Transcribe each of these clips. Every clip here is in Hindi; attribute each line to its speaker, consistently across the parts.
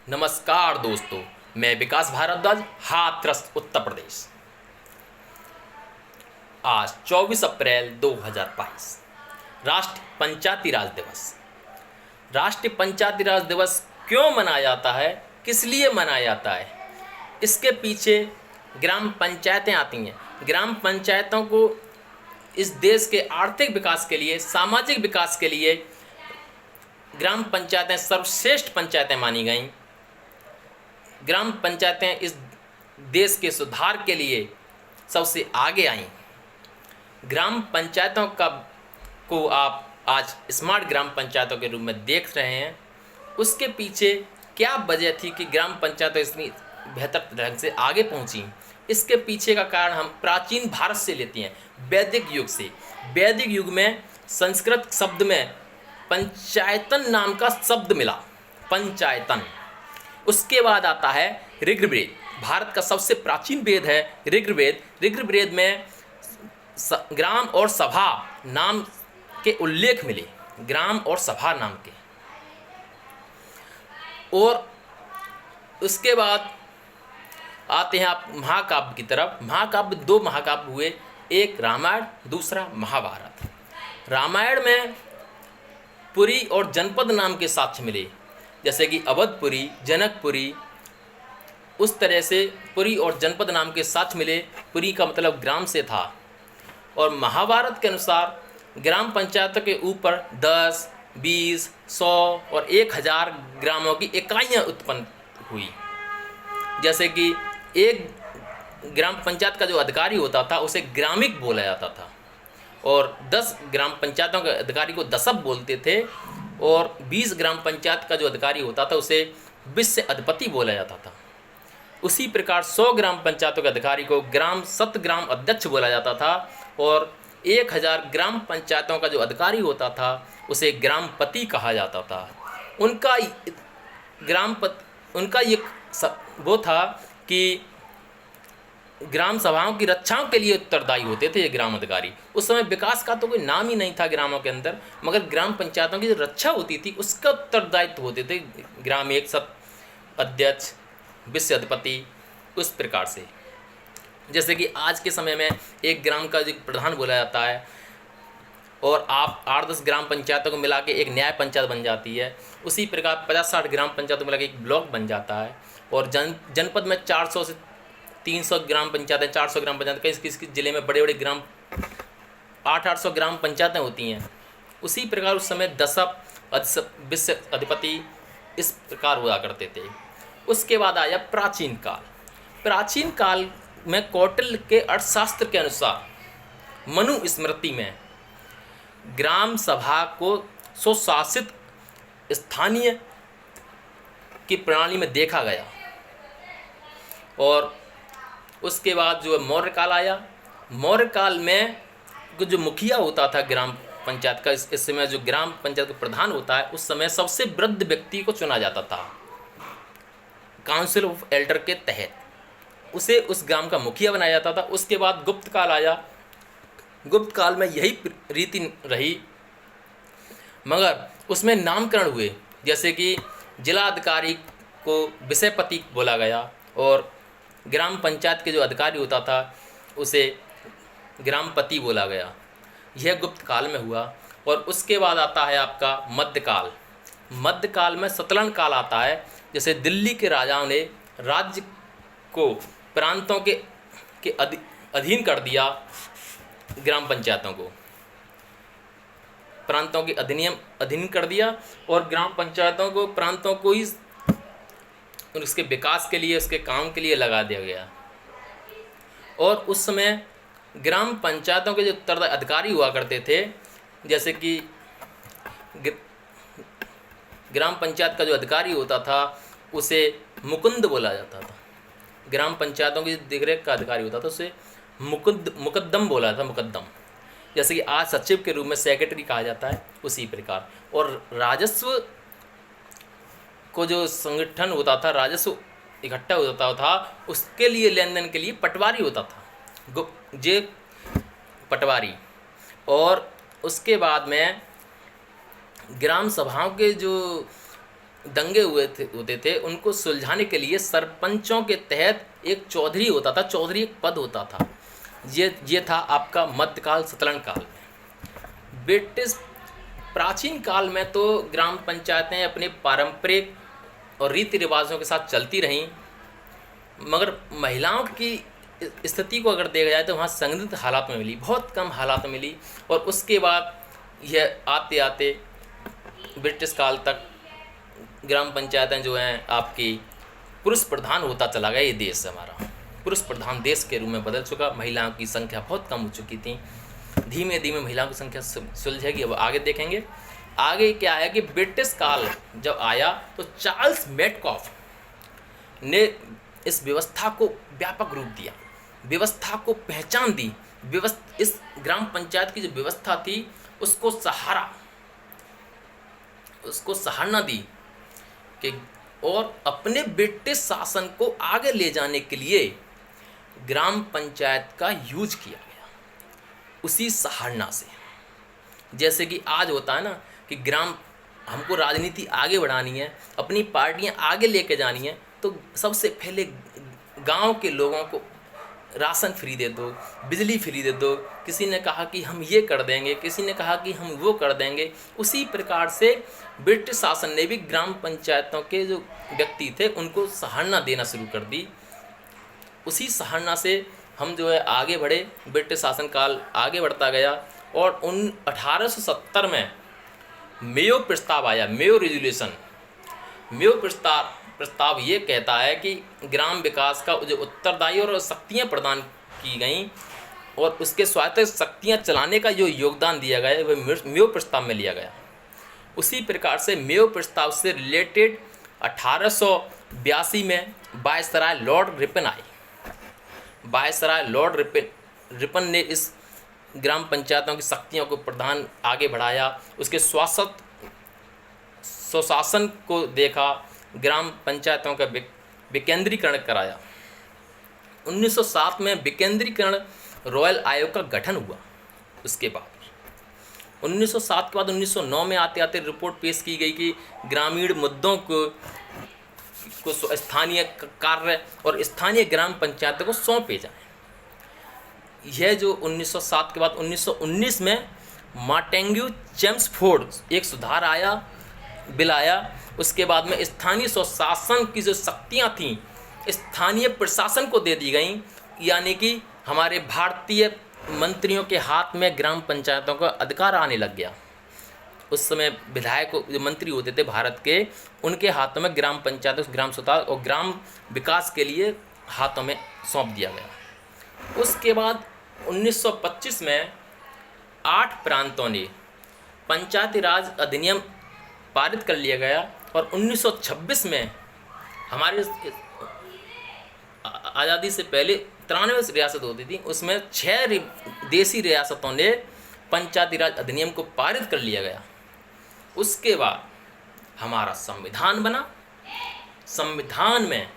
Speaker 1: नमस्कार दोस्तों, मैं विकास भारद्वाज, हाथरस उत्तर प्रदेश। आज 24 अप्रैल 2022 राष्ट्रीय पंचायती राज दिवस। राष्ट्रीय पंचायती राज दिवस क्यों मनाया जाता है, किस लिए मनाया जाता है, इसके पीछे ग्राम पंचायतें आती हैं। ग्राम पंचायतों को इस देश के आर्थिक विकास के लिए, सामाजिक विकास के लिए ग्राम पंचायतें सर्वश्रेष्ठ पंचायतें मानी गईं। ग्राम पंचायतें इस देश के सुधार के लिए सबसे आगे आईं। ग्राम पंचायतों को आप आज स्मार्ट ग्राम पंचायतों के रूप में देख रहे हैं। उसके पीछे क्या वजह थी कि ग्राम पंचायतें इतनी बेहतर ढंग से आगे पहुंची? इसके पीछे का कारण हम प्राचीन भारत से लेते हैं, वैदिक युग से। वैदिक युग में संस्कृत शब्द में पंचायतन नाम का शब्द मिला, पंचायतन। उसके बाद आता है ऋग्वेद। भारत का सबसे प्राचीन वेद है ऋग्वेद। ऋग्वेद में ग्राम और सभा नाम के उल्लेख मिले, ग्राम और सभा नाम के। और उसके बाद आते हैं आप महाकाव्य की तरफ। महाकाव्य, दो महाकाव्य हुए, एक रामायण, दूसरा महाभारत। रामायण में पुरी और जनपद नाम के साक्ष्य मिले, जैसे कि अवधपुरी, जनकपुरी। उस तरह से पुरी और जनपद नाम के साक्ष्य मिले। पुरी का मतलब ग्राम से था। और महाभारत के अनुसार ग्राम पंचायतों के ऊपर 10, 20, 100 और 1000 ग्रामों की इकाइयाँ उत्पन्न हुई। जैसे कि एक ग्राम पंचायत का जो अधिकारी होता था उसे ग्रामिक बोला जाता था, और 10 ग्राम पंचायतों के अधिकारी को दशप बोलते थे, और 20 ग्राम पंचायत का जो अधिकारी होता था उसे विश्व अधिपति बोला जाता था। उसी प्रकार 100 ग्राम पंचायतों के अधिकारी को ग्राम सतग्राम अध्यक्ष बोला जाता था, और 1000 ग्राम पंचायतों का जो अधिकारी होता था उसे ग्रामपति कहा जाता था। उनका ये वो था कि ग्राम सभाओं की रक्षाओं के लिए उत्तरदायी होते थे ये ग्राम अधिकारी। उस समय विकास का तो कोई नाम ही नहीं था ग्रामों के अंदर, मगर ग्राम पंचायतों की जो रक्षा होती थी उसका उत्तरदायित्व होते थे ग्राम एक सत अध्यक्ष, विश्व अधिपति। उस प्रकार से जैसे कि आज के समय में एक ग्राम का जो प्रधान बोला जाता है, और आप 8-10 ग्राम पंचायतों को मिला के एक न्याय पंचायत बन जाती है। उसी प्रकार 50-60 ग्राम पंचायतों को मिला के एक ब्लॉक बन जाता है। और जनपद में 400 से 300 ग्राम पंचायतें, 400 ग्राम पंचायत, कई किसी ज़िले में बड़े बड़े ग्राम 800 ग्राम पंचायतें होती हैं। उसी प्रकार उस समय दशप, विश्व अधिपति इस प्रकार हुआ करते थे। उसके बाद आया प्राचीन काल। प्राचीन काल में कौटिल्य के अर्थशास्त्र के अनुसार मनुस्मृति में ग्राम सभा को स्वशासित स्थानीय की प्रणाली में देखा गया। और उसके बाद जो मौर्य काल आया। मौर्य काल में जो मुखिया होता था ग्राम पंचायत का, इस समय जो ग्राम पंचायत का प्रधान होता है, उस समय सबसे वृद्ध व्यक्ति को चुना जाता था काउंसिल ऑफ एल्डर के तहत। उसे उस ग्राम का मुखिया बनाया जाता था। उसके बाद गुप्त काल आया। गुप्त काल में यही रीति रही, मगर उसमें नामकरण हुए। जैसे कि जिला अधिकारी को विषयपति बोला गया, और ग्राम पंचायत के जो अधिकारी होता था उसे ग्रामपति बोला गया। यह गुप्त काल में हुआ। और उसके बाद आता है आपका मध्यकाल। मध्यकाल में सतलन काल आता है। जैसे दिल्ली के राजाओं ने राज्य को प्रांतों के अधीन कर दिया। ग्राम पंचायतों को प्रांतों के अधीन कर दिया, और ग्राम पंचायतों को प्रांतों को ही उसके विकास के लिए, उसके काम के लिए लगा दिया गया। और उस समय ग्राम पंचायतों के जो उत्तरदायी अधिकारी हुआ करते थे, जैसे कि ग्राम पंचायत का जो अधिकारी होता था उसे मुकुंद बोला जाता था। ग्राम पंचायतों की देखरेख का अधिकारी होता था उसे मुकद्दम बोला था, मुकद्दम। जैसे कि आज सचिव के रूप में सेक्रेटरी कहा जाता है, उसी प्रकार। और राजस्व को जो संगठन होता था, राजस्व इकट्ठा होता था, उसके लिए लेन देन के लिए पटवारी होता था, जे पटवारी। और उसके बाद में ग्राम सभाओं के जो दंगे होते थे उनको सुलझाने के लिए सरपंचों के तहत एक चौधरी होता था, चौधरी एक पद होता था। ये था आपका मध्यकाल सतलन काल में। ब्रिटिश प्राचीन काल में तो ग्राम पंचायतें अपने पारंपरिक और रीति रिवाजों के साथ चलती रहीं, मगर महिलाओं की स्थिति को अगर देखा जाए तो वहाँ संदिग्ध हालात में मिली, बहुत कम हालात में मिली। और उसके बाद यह आते आते ब्रिटिश काल तक ग्राम पंचायतें जो हैं आपकी पुरुष प्रधान होता चला गया। ये देश हमारा पुरुष प्रधान देश के रूप में बदल चुका। महिलाओं की संख्या बहुत कम हो चुकी थी, धीमे धीमे महिलाओं की संख्या सुलझेगी। अब आगे देखेंगे। आगे क्या है कि ब्रिटिश काल जब आया तो चार्ल्स मेटकॉफ ने इस व्यवस्था को व्यापक रूप दिया, व्यवस्था को पहचान दी। इस ग्राम पंचायत की जो व्यवस्था थी उसको सराहना दी कि और अपने ब्रिटिश शासन को आगे ले जाने के लिए ग्राम पंचायत का यूज किया गया, उसी सराहना से। जैसे कि आज होता है ना कि हमको राजनीति आगे बढ़ानी है, अपनी पार्टियां आगे लेके जानी है, तो सबसे पहले गांव के लोगों को राशन फ्री दे दो, बिजली फ्री दे दो। किसी ने कहा कि हम ये कर देंगे, किसी ने कहा कि हम वो कर देंगे। उसी प्रकार से ब्रिटिश शासन ने भी ग्राम पंचायतों के जो व्यक्ति थे उनको सराहना देना शुरू कर दी। उसी सराहना से हम जो है आगे बढ़े, ब्रिटिश शासन काल आगे बढ़ता गया। और 1870 में मेयो प्रस्ताव आया, मेयो रेजोल्यूशन। मेयो प्रस्ताव ये कहता है कि ग्राम विकास का जो उत्तरदायी और शक्तियाँ प्रदान की गईं और उसके स्वायत्त शक्तियाँ चलाने का जो योगदान दिया गया वह मेयो प्रस्ताव में लिया गया। उसी प्रकार से मेयो प्रस्ताव से रिलेटेड 1882 में वायसराय लॉर्ड रिपन आए। वायसराय लॉर्ड रिपन ने इस ग्राम पंचायतों की शक्तियों को प्रधान आगे बढ़ाया, उसके स्वशासन को देखा, ग्राम पंचायतों का विकेंद्रीकरण कराया। 1907 में विकेंद्रीकरण रॉयल आयोग का गठन हुआ। उसके बाद 1907 के बाद 1909 में आते आते रिपोर्ट पेश की गई कि ग्रामीण मुद्दों को स्थानीय कार्य और स्थानीय ग्राम पंचायतों को सौंपे जाएं। यह जो 1907 के बाद 1919 में मार्टेंग्यू चेम्सफोर्ड एक सुधार बिल आया। उसके बाद में स्थानीय स्वशासन की जो शक्तियाँ थीं स्थानीय प्रशासन को दे दी गईं, यानी कि हमारे भारतीय मंत्रियों के हाथ में ग्राम पंचायतों का अधिकार आने लग गया। उस समय विधायक जो मंत्री होते थे भारत के, उनके हाथों में ग्राम पंचायतों, ग्राम स्वराज और ग्राम विकास के लिए हाथों में सौंप दिया गया। उसके बाद 1925 में 8 प्रांतों ने पंचायती राज अधिनियम पारित कर लिया गया और 1926 में हमारे आज़ादी से पहले 93 रियासत होती थी, उसमें 6 देसी रियासतों ने पंचायती राज अधिनियम को पारित कर लिया गया। उसके बाद हमारा संविधान बना। संविधान में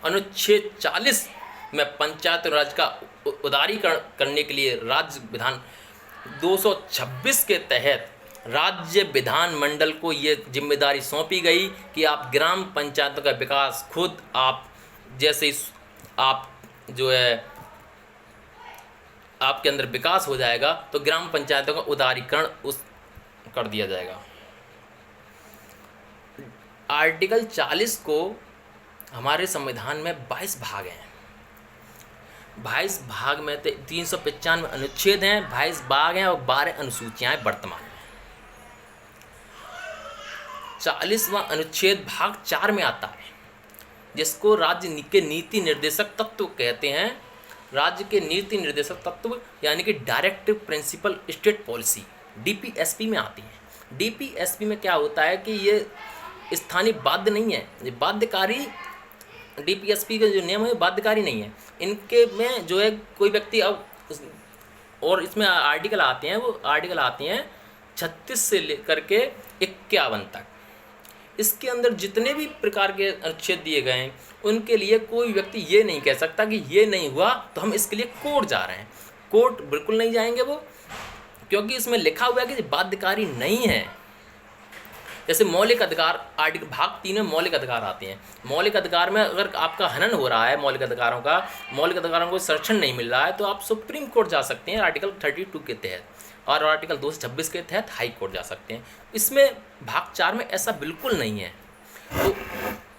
Speaker 1: अनुच्छेद 40 में पंचायत राज का उदारीकरण करने के लिए राज्य विधान 226 के तहत राज्य विधान मंडल को ये जिम्मेदारी सौंपी गई कि आप ग्राम पंचायतों का विकास खुद आप, जैसे आप जो है आपके अंदर विकास हो जाएगा तो ग्राम पंचायतों का उदारीकरण कर दिया जाएगा। आर्टिकल 40 को हमारे संविधान में 22 भाग हैं। 22 भाग में 395 अनुच्छेद हैं, 22 भाग हैं और 12 अनुसूचियाँ हैं वर्तमान में। 40वां अनुच्छेद भाग 4 में आता है, जिसको राज्य के नीति निर्देशक तत्व कहते हैं। राज्य के नीति निर्देशक तत्व यानी कि directive principle state policy DPSP में आती है। DPSP में क्या होता है कि ये स्थानीय बाध्य नहीं है, ये बाध्यकारी। DPSP का जो नियम है बाध्यकारी नहीं है। इनके में जो है कोई व्यक्ति अब और इसमें आर्टिकल आते हैं, वो आर्टिकल आते हैं 36 से लेकर के 51 तक। इसके अंदर जितने भी प्रकार के अनुच्छेद दिए गए हैं उनके लिए कोई व्यक्ति ये नहीं कह सकता कि ये नहीं हुआ तो हम इसके लिए कोर्ट जा रहे हैं। कोर्ट बिल्कुल नहीं जाएंगे वो, क्योंकि इसमें लिखा हुआ है कि बाध्यकारी नहीं है। जैसे मौलिक अधिकार, आर्टिकल भाग 3 में मौलिक अधिकार आते हैं। मौलिक अधिकार में अगर आपका हनन हो रहा है मौलिक अधिकारों को संरक्षण नहीं मिल रहा है, तो आप सुप्रीम कोर्ट जा सकते हैं आर्टिकल 32 के तहत, और आर्टिकल 226 के तहत हाई कोर्ट जा सकते हैं। इसमें भाग 4 में ऐसा बिल्कुल नहीं है। तो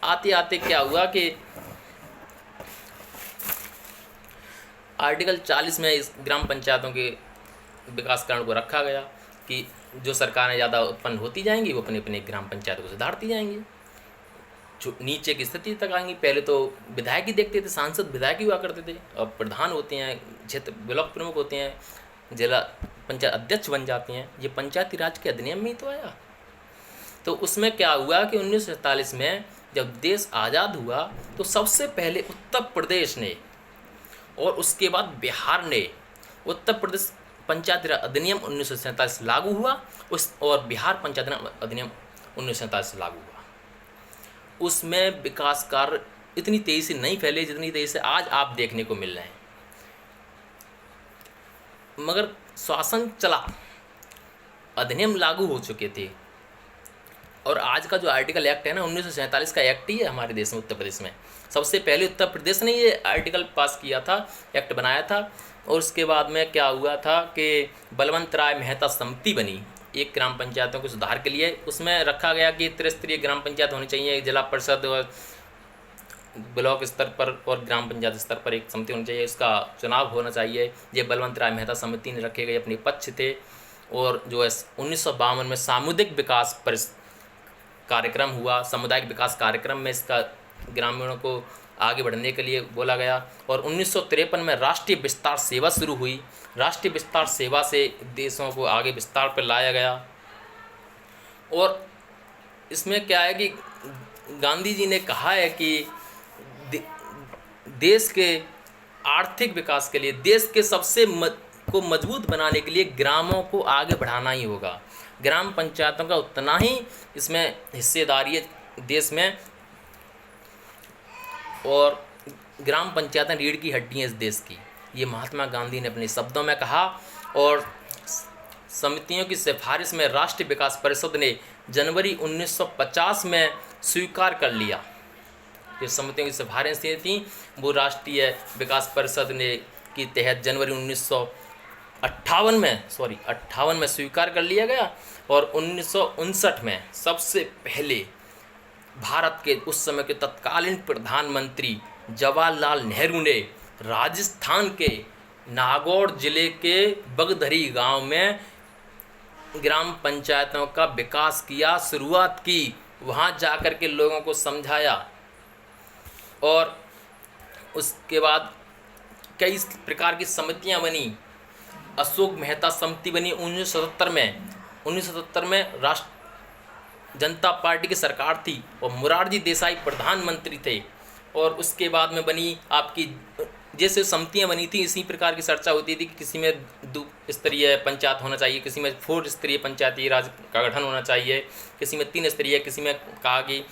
Speaker 1: आते आते क्या हुआ कि आर्टिकल 40 में इस ग्राम पंचायतों के विकासकरण को रखा गया कि जो सरकारें ज़्यादा उत्पन्न होती जाएंगी वो अपने अपने ग्राम पंचायत को सुधारती जाएंगी, जो नीचे की स्थिति तक आएंगी। पहले तो विधायक ही देखते थे, सांसद विधायक ही हुआ करते थे, अब प्रधान होते हैं, क्षेत्र ब्लॉक प्रमुख होते हैं, जिला पंचायत अध्यक्ष बन जाते हैं। ये पंचायती राज के अधिनियम में ही तो आया। तो उसमें क्या हुआ कि 1947 में जब देश आज़ाद हुआ तो सबसे पहले उत्तर प्रदेश ने और उसके बाद बिहार ने उत्तर प्रदेश पंचायती राज अधिनियम 1947 लागू हुआ, और बिहार पंचायती राज अधिनियम 1947 लागू हुआ। उसमें विकास कार्य इतनी तेज़ी से नहीं फैले जितनी तेज़ी से आज आप देखने को मिल रहे हैं, मगर शासन चला, अधिनियम लागू हो चुके थे। और आज का जो आर्टिकल एक्ट है ना, 1947 का एक्ट ही है हमारे देश में, उत्तर प्रदेश में। सबसे पहले उत्तर प्रदेश ने ये आर्टिकल पास किया था, एक्ट बनाया था। और उसके बाद में क्या हुआ था कि बलवंत राय मेहता समिति बनी एक ग्राम पंचायतों के सुधार के लिए। उसमें रखा गया कि त्रिस्तरीय ग्राम पंचायत होनी चाहिए, जिला परिषद और ब्लॉक स्तर पर और ग्राम पंचायत स्तर पर एक समिति होनी चाहिए, इसका चुनाव होना चाहिए। ये बलवंत राय मेहता समिति ने रखे गए अपने पक्ष थे। और जो है 1952 में सामुदायिक विकास कार्यक्रम हुआ, सामुदायिक विकास कार्यक्रम में इसका ग्रामीणों को आगे बढ़ने के लिए बोला गया। और 1953 में राष्ट्रीय विस्तार सेवा शुरू हुई। राष्ट्रीय विस्तार सेवा से देशों को आगे विस्तार पर लाया गया। और इसमें क्या है कि गांधी जी ने कहा है कि देश के आर्थिक विकास के लिए, देश के सबसे को मजबूत बनाने के लिए ग्रामों को आगे बढ़ाना ही होगा। ग्राम पंचायतों का उतना ही इसमें हिस्सेदारी है देश में, और ग्राम पंचायतें रीढ़ की हड्डी हैं इस देश की। ये महात्मा गांधी ने अपने शब्दों में कहा। और समितियों की सिफारिश में राष्ट्रीय विकास परिषद ने जनवरी 1950 में स्वीकार कर लिया। जो समितियों की सिफारिशें थीं वो राष्ट्रीय विकास परिषद ने के तहत जनवरी 1958 में स्वीकार कर लिया गया। और 1959 में सबसे पहले भारत के उस समय के तत्कालीन प्रधानमंत्री जवाहरलाल नेहरू ने राजस्थान के नागौर जिले के बगधरी गांव में ग्राम पंचायतों का विकास किया, शुरुआत की, वहां जाकर के लोगों को समझाया। और उसके बाद कई प्रकार की समितियां बनी। अशोक मेहता समिति बनी 1977 में राष्ट्र जनता पार्टी की सरकार थी और मोरारजी देसाई प्रधानमंत्री थे। और उसके बाद में बनी आपकी जैसे समितियां बनी थी, इसी प्रकार की चर्चा होती थी कि किसी में 2 स्तरीय पंचायत होना चाहिए, किसी में 4 स्तरीय पंचायती राज का गठन होना चाहिए, किसी में 3 स्तरीय, किसी में कहा कि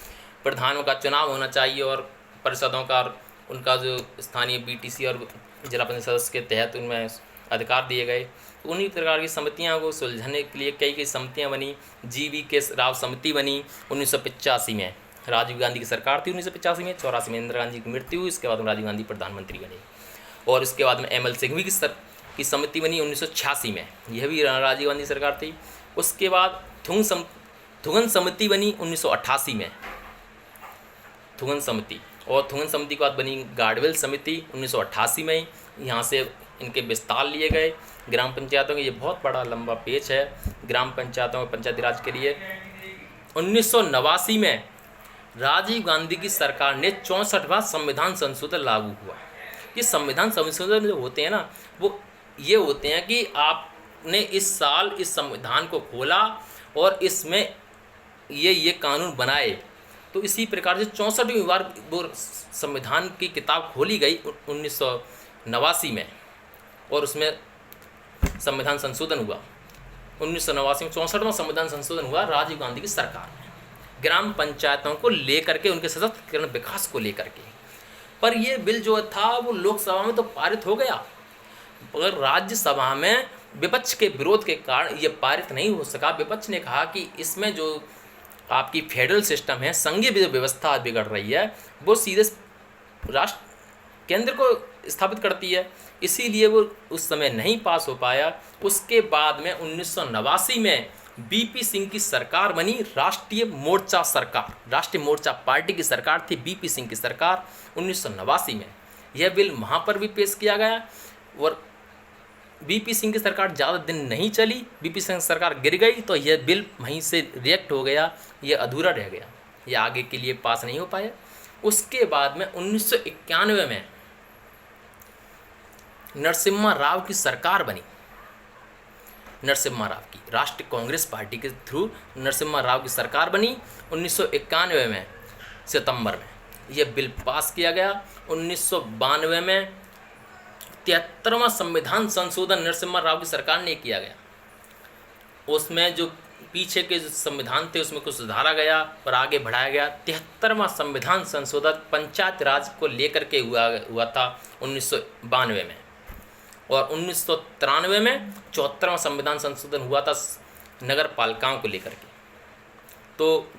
Speaker 1: प्रधानों का चुनाव होना चाहिए और परिषदों का उनका जो स्थानीय बीटीसी और जिला पंचायत सदस्य के तहत उनमें अधिकार दिए गए। तो उन्हीं प्रकार की समितियों को सुलझाने के लिए कई समितियां बनी। GV राव समिति बनी 1985 में, राजीव गांधी की सरकार थी 1985 में। 84 में इंदिरा गांधी की मृत्यु हुई, इसके बाद में राजीव गांधी प्रधानमंत्री बने। और इसके बाद में ML सिंघवी की समिति बनी 1986 में, यह भी राजीव गांधी सरकार थी। उसके बाद थुगन समिति बनी 1988 में, थुगन समिति। और थुगन समिति के बाद बनी गाडवेल समिति 1988 में। यहाँ से इनके विस्तार लिए गए ग्राम पंचायतों के। ये बहुत बड़ा लंबा पेज है ग्राम पंचायतों में पंचायती राज के लिए। 1989 में राजीव गांधी की सरकार ने 64वां संविधान संशोधन लागू हुआ। ये संविधान संशोधन जो होते हैं ना, वो ये होते हैं कि आपने इस साल इस संविधान को खोला और इसमें ये कानून बनाए। तो इसी प्रकार से 64वीं बार वो संविधान की किताब खोली गई 1989 में, और उसमें संविधान संशोधन हुआ। 1989 में 64वां संविधान संशोधन हुआ राजीव गांधी की सरकार में, ग्राम पंचायतों को लेकर के, उनके सशक्तिकरण विकास को लेकर के। पर ये बिल जो था वो लोकसभा में तो पारित हो गया, मगर राज्यसभा में विपक्ष के विरोध के कारण ये पारित नहीं हो सका। विपक्ष ने कहा कि इसमें जो आपकी फेडरल सिस्टम है, संघीय जो व्यवस्था बिगड़ रही है, वो सीधे राष्ट्र केंद्र को स्थापित करती है। इसीलिए वो उस समय नहीं पास हो पाया। उसके बाद में 1989 में बीपी सिंह की सरकार बनी, राष्ट्रीय मोर्चा सरकार, राष्ट्रीय मोर्चा पार्टी की सरकार थी बीपी सिंह की सरकार 1989 में। यह बिल वहाँ पर भी पेश किया गया और बीपी सिंह की सरकार ज़्यादा दिन नहीं चली, बीपी सिंह की सरकार गिर गई तो यह बिल वहीं से रिजेक्ट हो गया, यह अधूरा रह गया, यह आगे के लिए पास नहीं हो पाया। उसके बाद में 1991 में नरसिम्हा राव की सरकार बनी, नरसिम्हा राव की राष्ट्रीय कांग्रेस पार्टी के थ्रू नरसिम्हा राव की सरकार बनी 1991 में सितंबर में। यह बिल पास किया गया। 1992 में 73वां संविधान संशोधन नरसिम्हा राव की सरकार ने किया गया। उसमें जो पीछे के जो संविधान थे उसमें कुछ सुधारा गया और आगे बढ़ाया गया। 73वां संविधान संशोधन पंचायत राज को लेकर के हुआ था 1992 में, और 1993 में 74वां संविधान संशोधन हुआ था नगर पालिकाओं को लेकर के। तो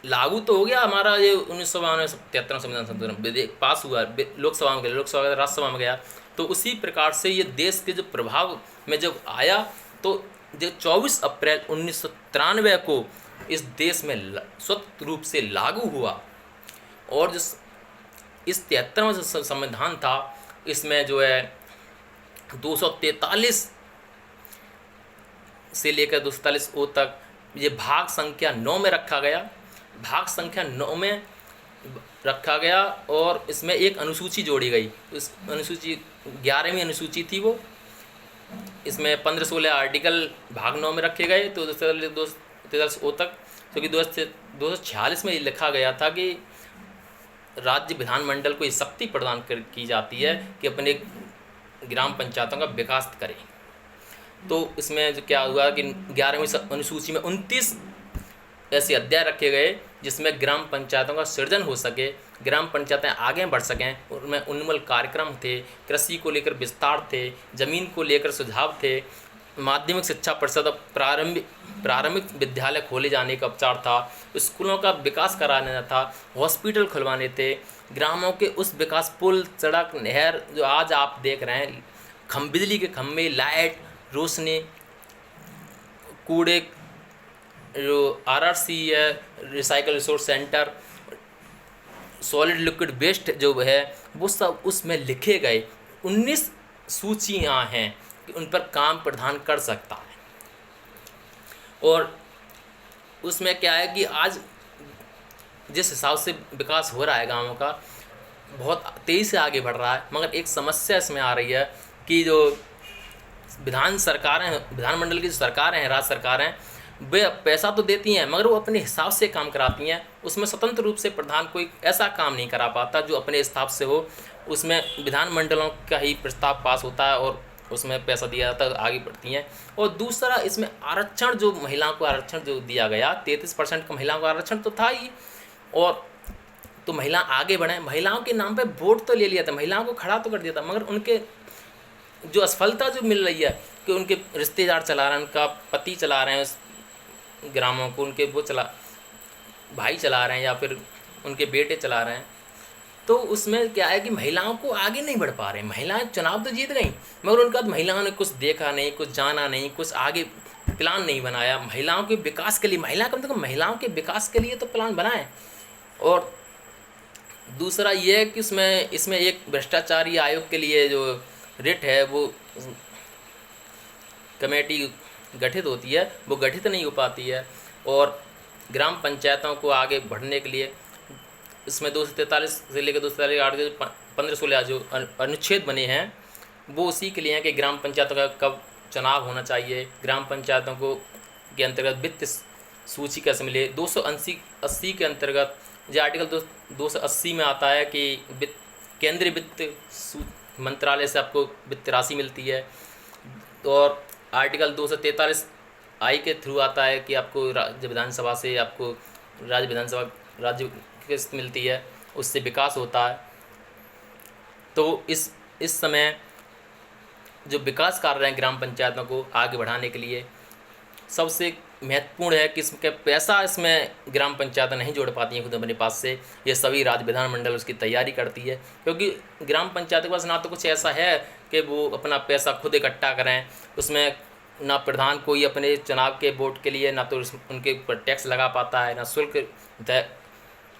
Speaker 1: लागू तो हो गया हमारा ये 1992 में 73वां संविधान संशोधन पास हुआ, लोकसभा में गया, लोकसभा में राज्यसभा में गया। तो उसी प्रकार से ये देश के जो प्रभाव में जब आया तो जो 24 अप्रैल 1993 को इस देश में स्वतंत्र रूप से लागू हुआ। और जो इस 73वां जो संविधान था इसमें जो है 243 से लेकर 243 ओ तक ये भाग संख्या 9 में रखा गया, भाग संख्या 9 में रखा गया। और इसमें एक अनुसूची जोड़ी गई, इस अनुसूची 11वीं अनुसूची थी वो। इसमें 15-16 आर्टिकल भाग 9 में रखे गए। तो 243 ओ तक, क्योंकि 246 में ये लिखा गया था कि राज्य विधानमंडल को ये शक्ति प्रदान की जाती है कि अपने ग्राम पंचायतों का विकास करें। तो इसमें जो क्या हुआ कि 11वीं अनुसूची में 29 ऐसे अध्याय रखे गए जिसमें ग्राम पंचायतों का सृजन हो सके, ग्राम पंचायतें आगे बढ़ सकें। उनमें उन्मूलन कार्यक्रम थे, कृषि को लेकर विस्तार थे, ज़मीन को लेकर सुझाव थे, माध्यमिक शिक्षा परिषद और प्रारंभिक विद्यालय खोले जाने का उपचार था, स्कूलों का विकास कराना था, हॉस्पिटल खुलवाने थे, ग्रामों के उस विकास, पुल, सड़क, नहर जो आज आप देख रहे हैं, बिजली के खंभे, लाइट, रोशनी, कूड़े, जो RRC है, recycle resource centre, solid liquid waste जो है वो सब उसमें लिखे गए 19 सूचियाँ हैं कि उन पर काम प्रदान कर सकता है। और उसमें क्या है कि आज जिस हिसाब से विकास हो रहा है गाँवों का, बहुत तेज़ी से आगे बढ़ रहा है, मगर एक समस्या इसमें आ रही है कि जो विधानमंडल की जो सरकारें हैं, राज्य सरकारें, वे पैसा तो देती हैं मगर वो अपने हिसाब से काम कराती हैं। उसमें स्वतंत्र रूप से प्रधान कोई ऐसा काम नहीं करा पाता जो अपने हिसाब से हो। उसमें विधानमंडलों का ही प्रस्ताव पास होता है और उसमें पैसा दिया जाता है, आगे बढ़ती हैं। और दूसरा इसमें आरक्षण, जो महिलाओं को आरक्षण जो दिया गया 33% का महिलाओं का आरक्षण तो था ही, और तो महिला आगे बढ़ें, महिलाओं के नाम पे वोट तो ले लिया था, महिलाओं को खड़ा तो कर दिया था, मगर उनके जो असफलता जो मिल रही है कि उनके रिश्तेदार चला रहे हैं, उनका पति चला रहे हैं उस ग्रामों को, उनके वो भाई चला रहे हैं या फिर उनके बेटे चला रहे हैं। तो उसमें क्या है कि महिलाओं को आगे नहीं बढ़ पा रहे हैं। महिलाएं चुनाव तो जीत गई मगर उनका महिलाओं ने कुछ देखा नहीं, कुछ जाना नहीं, कुछ आगे प्लान नहीं बनाया महिलाओं के विकास के लिए। महिला कम से कम महिलाओं के विकास के लिए तो प्लान बनाएं। और दूसरा ये है कि इसमें एक भ्रष्टाचारी आयोग के लिए जो रिट है वो कमेटी गठित होती है, वो गठित नहीं हो पाती है। और ग्राम पंचायतों को आगे बढ़ने के लिए इसमें 243 से लेकर 243 आर्टिकल 15-16 जो अनुच्छेद बने हैं वो उसी के लिए हैं कि ग्राम पंचायतों का कब चुनाव होना चाहिए, ग्राम पंचायतों को के अंतर्गत वित्त सूची कैसे मिले। 280 के अंतर्गत जो आर्टिकल 280 में आता है कि केंद्रीय वित्त मंत्रालय से आपको वित्त राशि मिलती है। और आर्टिकल 243 आई के थ्रू आता है कि आपको राज्य विधानसभा से आपको राज्य किस्त मिलती है, उससे विकास होता है। तो इस समय जो विकास कार्य हैं ग्राम पंचायतों को आगे बढ़ाने के लिए सबसे महत्वपूर्ण है कि इसके पैसा इसमें ग्राम पंचायत नहीं जोड़ पाती हैं खुद अपने पास से, ये सभी राज्य विधानमंडल उसकी तैयारी करती है, क्योंकि ग्राम पंचायत के पास ना तो कुछ ऐसा है कि वो अपना पैसा खुद इकट्ठा करें, उसमें ना प्रधान कोई अपने चुनाव के वोट के लिए ना तो उनके ऊपर टैक्स लगा पाता है, ना शुल्क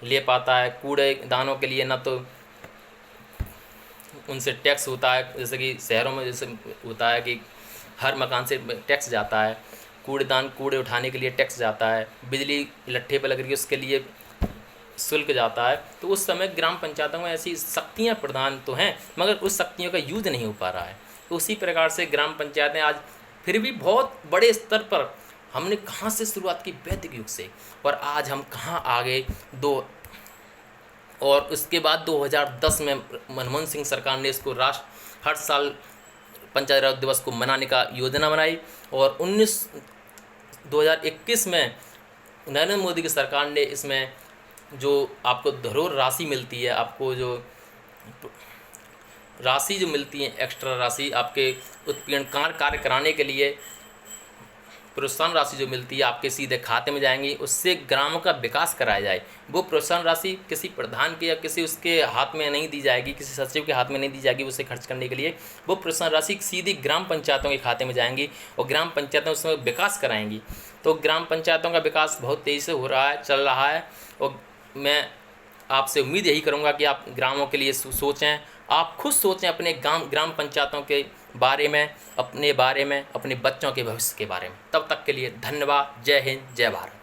Speaker 1: ले पाता है, कूड़े दानों के लिए ना तो उनसे टैक्स होता है, जैसे कि शहरों में जैसे होता है कि हर मकान से टैक्स जाता है, कूड़े उठाने के लिए टैक्स जाता है, बिजली लट्ठे पर लग रही है उसके लिए शुल्क जाता है। तो उस समय ग्राम पंचायतों में ऐसी शक्तियाँ प्रदान तो हैं, मगर उस शक्तियों का यूज नहीं हो पा रहा है। तो उसी प्रकार से ग्राम पंचायतें आज फिर भी बहुत बड़े स्तर पर, हमने कहाँ से शुरुआत की, वैदिक युग से, और आज हम कहाँ आगे और उसके बाद 2010 में मनमोहन सिंह सरकार ने इसको राष्ट्र हर साल पंचायती राज दिवस को मनाने का योजना बनाई, और 2021 में नरेंद्र मोदी की सरकार ने इसमें जो आपको धरोहर राशि मिलती है, आपको जो राशि जो मिलती है, एक्स्ट्रा राशि आपके उत्पीड़न कार्य कराने के लिए प्रोत्साहन राशि जो मिलती है आपके सीधे खाते में जाएंगी, उससे ग्रामों का विकास कराया जाए। वो प्रोत्साहन राशि किसी प्रधान के या किसी उसके हाथ में नहीं दी जाएगी, किसी सचिव के हाथ में नहीं दी जाएगी उसे खर्च करने के लिए। वो प्रोत्साहन राशि सीधी ग्राम पंचायतों के खाते में जाएंगी और ग्राम पंचायतें उसमें विकास कराएंगी। तो ग्राम पंचायतों का विकास बहुत तेज़ी से हो रहा है, चल रहा है, और मैं आपसे उम्मीद यही करूंगा कि आप ग्रामों के लिए सोचें, आप खुद सोचें अपने ग्राम पंचायतों के बारे में, अपने बारे में, अपने बच्चों के भविष्य के बारे में। तब तक के लिए धन्यवाद। जय हिंद, जय भारत।